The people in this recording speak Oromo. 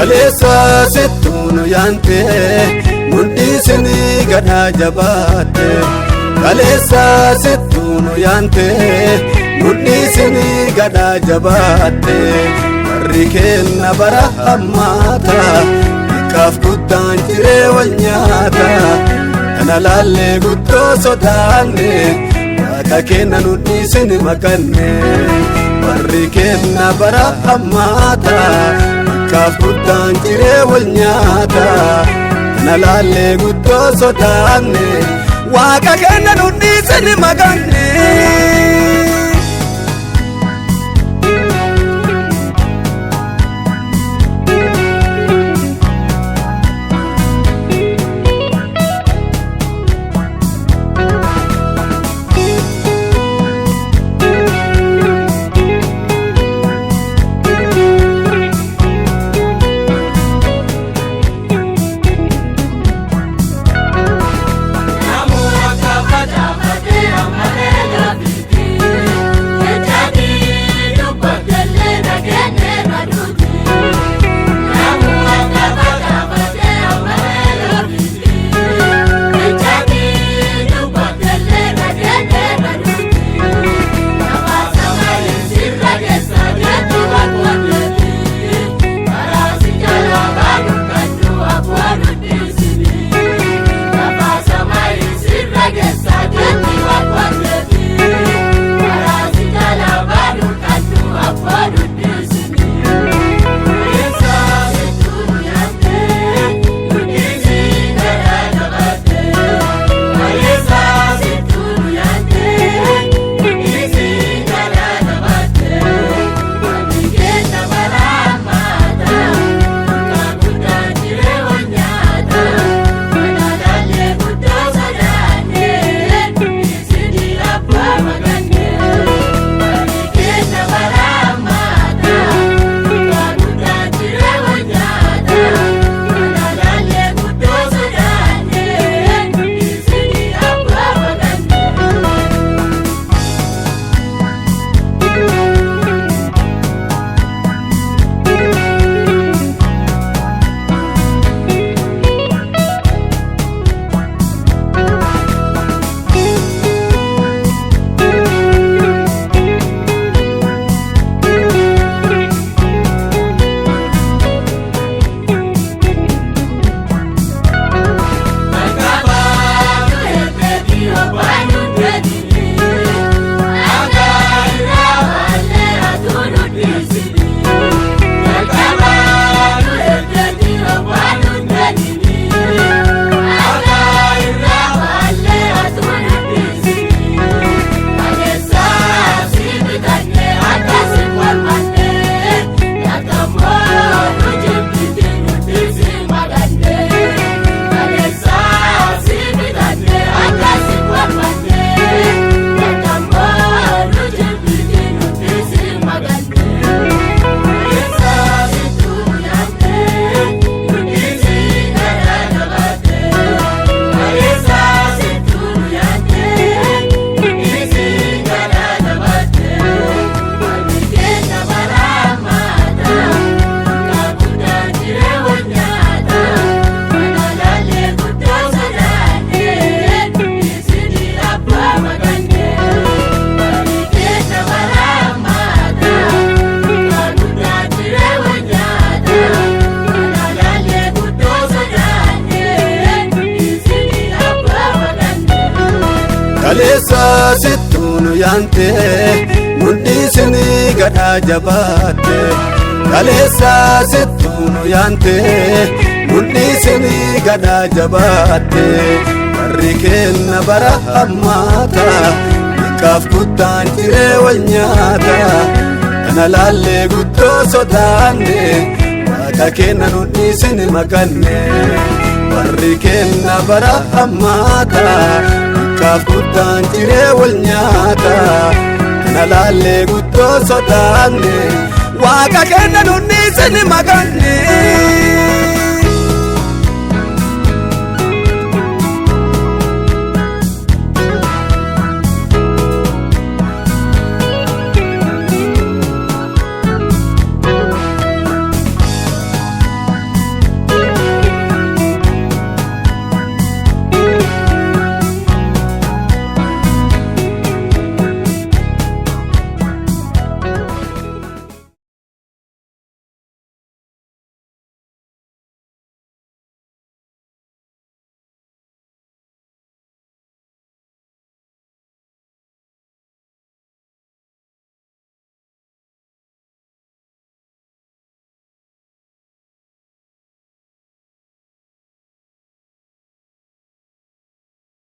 Kaleessa settuunu yaante mudhiisni gadhaa jabaatte. Kaleessa settuunu yaante mudhiisni gadhaa jabaatte. Warri kenna bara hammaata xiqqaaf guddaan jiree wal nyaata. Kana laallee guddoo sodaanne waaqa kenna mudhiisni makanne. Warri kenna bara hammaata xiqqaaf guddaan jiree wal nyaata. Kana laallee guddoo sodaanne waaqa kenna mudhiisni makanne. Kaleessa settuunu yaante mudhiisni gadhaa jabaatte. Kaleessa settuunu yaante mudhiisni gadhaa jabaatte. Warri kenna bara hammaata xiqqaaf guddaan jiree wal nyaata. Kana laallee guddoo sodaanne waaqa kenna mudhiisni makanne. Warri kenna bara hammaata xiqqaaf guddaan jiree wal nyaata. Kana laallee guddoo sodaanne waaqa kenna mudhiisni makanne.